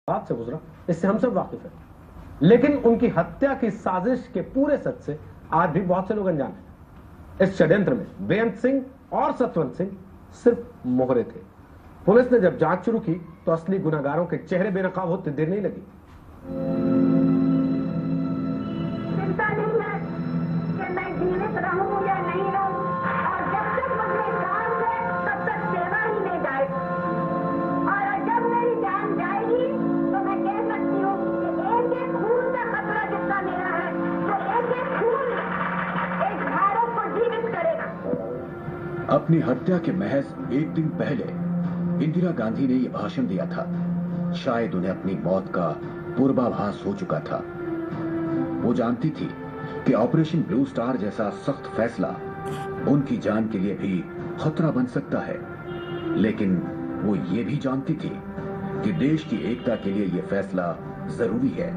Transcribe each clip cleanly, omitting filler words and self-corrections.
बात से गुजरा, इससे हम सब वाकिफ हैं। लेकिन उनकी हत्या की साजिश के पूरे सच से आज भी बहुत से लोग अनजान हैं। इस षड्यंत्र में बेअंत सिंह और सतवंत सिंह सिर्फ मोहरे थे। पुलिस ने जब जांच शुरू की तो असली गुनाहगारों के चेहरे बेनकाब होते देर नहीं लगी। चिंता नहीं है कि मैं जीवित रहूं या नहीं रहूं, और जब तक मुझे जान है तब तक सेवा ही ले जाए, और जब मेरी जान जाएगी तो मैं कह सकती हूँ कि एक एक खून का खतरा जितना मेरा है, तो एक एक खून एक भारत को जीवित करेगा। अपनी हत्या के महज एक दिन पहले इंदिरा गांधी ने यह भाषण दिया था। शायद उन्हें अपनी मौत का पूर्वाभास हो चुका था। वो जानती थी कि ऑपरेशन ब्लू स्टार जैसा सख्त फैसला उनकी जान के लिए भी खतरा बन सकता है, लेकिन वो ये भी जानती थी कि देश की एकता के लिए यह फैसला जरूरी है।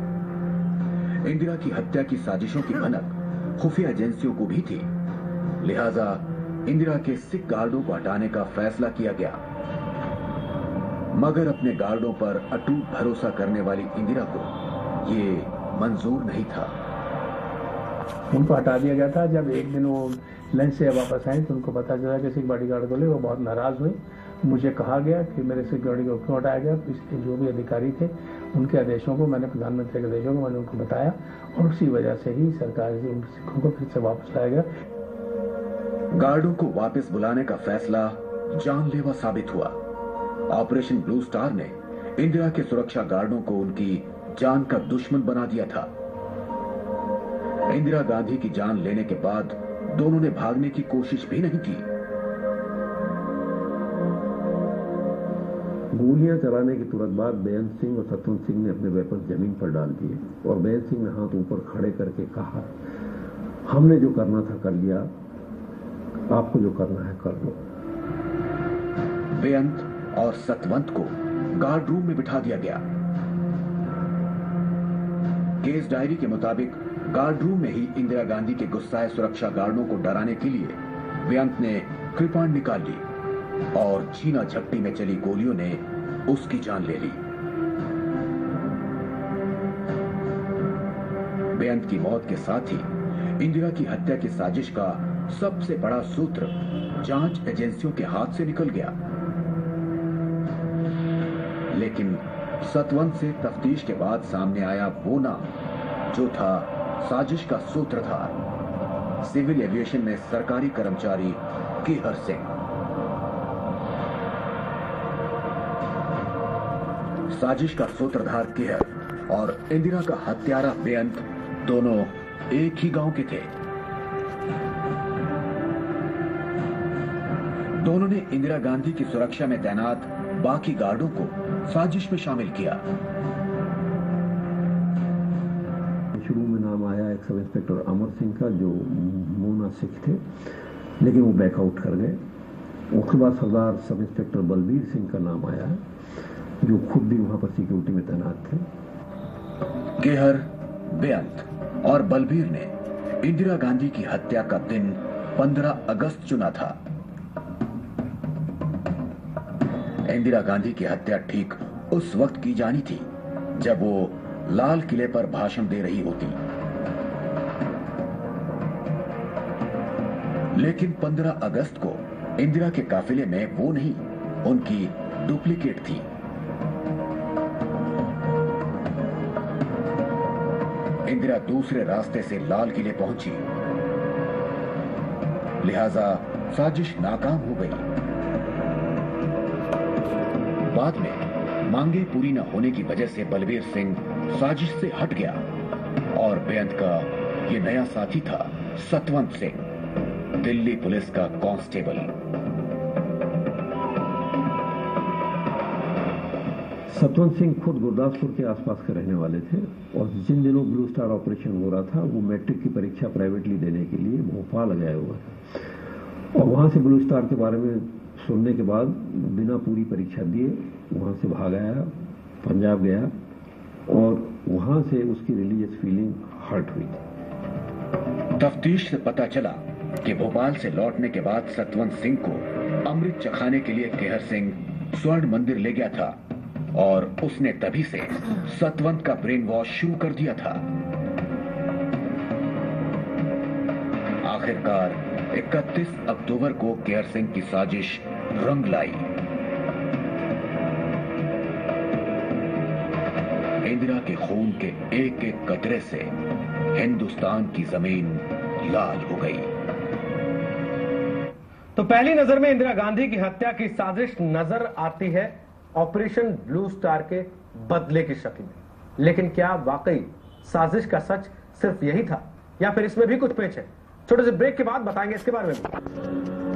इंदिरा की हत्या की साजिशों की भनक खुफिया एजेंसियों को भी थी, लिहाजा इंदिरा के सिख गार्डों को हटाने का फैसला किया गया। मगर अपने गार्डों पर अटूट भरोसा करने वाली इंदिरा को ये मंजूर नहीं था। उनको हटा दिया गया था। जब एक दिन वो लंच से वापस आए तो उनको पता चला कि सिख बॉडीगार्ड को ले, वो बहुत नाराज हुए। मुझे कहा गया कि मेरे सिख गार्ड को क्यों हटाया गया। इसके जो भी अधिकारी थे उनके आदेशों को मैंने, प्रधानमंत्री के आदेशों को मैंने उनको बताया, और उसी वजह से ही सरकार से उन सिखों को फिर से वापस लाया गया। गार्डों को वापस बुलाने का फैसला जानलेवा साबित हुआ। ऑपरेशन ब्लू स्टार ने इंदिरा के सुरक्षा गार्डों को उनकी जान का दुश्मन बना दिया था। इंदिरा गांधी की जान लेने के बाद दोनों ने भागने की कोशिश भी नहीं की। गोलियां चलाने के तुरंत बाद बेअंत सिंह और सतवंत सिंह ने अपने वेपन जमीन पर डाल दिए और बेअंत सिंह ने हाथ ऊपर खड़े करके कहा, हमने जो करना था कर लिया, आपको जो करना है कर लो। बेअंत और सतवंत को गार्ड रूम में बिठा दिया गया। केस डायरी के मुताबिक गार्ड रूम में ही इंदिरा गांधी के गुस्साए सुरक्षा गार्डों को डराने के लिए बेअंत ने कृपाण निकाल ली और छीना झपटी में चली गोलियों ने उसकी जान ले ली। बेअंत की मौत के साथ ही इंदिरा की हत्या की साजिश का सबसे बड़ा सूत्र जांच एजेंसियों के हाथ से निकल गया। लेकिन सतवंत से तफ्तीश के बाद सामने आया वो नाम जो था साजिश का सूत्रधार, सिविल एविएशन में सरकारी कर्मचारी केहर सिंह। साजिश का सूत्रधार केहर और इंदिरा का हत्यारा बेअंत दोनों एक ही गांव के थे। दोनों ने इंदिरा गांधी की सुरक्षा में तैनात बाकी गार्डों को साजिश में शामिल किया। शुरू में नाम आया एक सब इंस्पेक्टर अमर सिंह का, जो मोना सिख थे, लेकिन वो बैकआउट कर गए। उसके बाद सरदार सब इंस्पेक्टर बलबीर सिंह का नाम आया, जो खुद भी वहां पर सिक्योरिटी में तैनात थे। केहर, बेअंत और बलबीर ने इंदिरा गांधी की हत्या का दिन 15 अगस्त चुना था। इंदिरा गांधी की हत्या ठीक उस वक्त की जानी थी जब वो लाल किले पर भाषण दे रही होती। लेकिन 15 अगस्त को इंदिरा के काफिले में वो नहीं, उनकी डुप्लीकेट थी। इंदिरा दूसरे रास्ते से लाल किले पहुंची, लिहाजा साजिश नाकाम हो गई। बाद में मांगे पूरी न होने की वजह से बलबीर सिंह साजिश से हट गया और बेअंत का ये नया साथी था सतवंत सिंह, दिल्ली पुलिस का कांस्टेबल। सतवंत सिंह खुद गुरदासपुर के आसपास के रहने वाले थे और जिन दिनों ब्लू स्टार ऑपरेशन हो रहा था वो मैट्रिक की परीक्षा प्राइवेटली देने के लिए भोपाल गया हुआ था, और वहां से ब्लू स्टार के बारे में सुनने के बाद बिना पूरी परीक्षा दिए वहां से भाग आया, पंजाब गया, और वहां से उसकी रिलीजियस फीलिंग हर्ट हुई थी। तफ्तीश से पता चला कि भोपाल से लौटने के बाद सतवंत सिंह को अमृत चखाने के लिए केहर सिंह स्वर्ण मंदिर ले गया था और उसने तभी से सतवंत का ब्रेन वॉश शुरू कर दिया था। आखिरकार 31 अक्टूबर को केयर सिंह की साजिश रंग लाई। इंदिरा के खून के एक एक कतरे से हिंदुस्तान की जमीन लाल हो गई। तो पहली नजर में इंदिरा गांधी की हत्या की साजिश नजर आती है ऑपरेशन ब्लू स्टार के बदले की शक्ल में, लेकिन क्या वाकई साजिश का सच सिर्फ यही था या फिर इसमें भी कुछ पेच है? छोटे से ब्रेक के बाद बताएंगे इसके बारे में।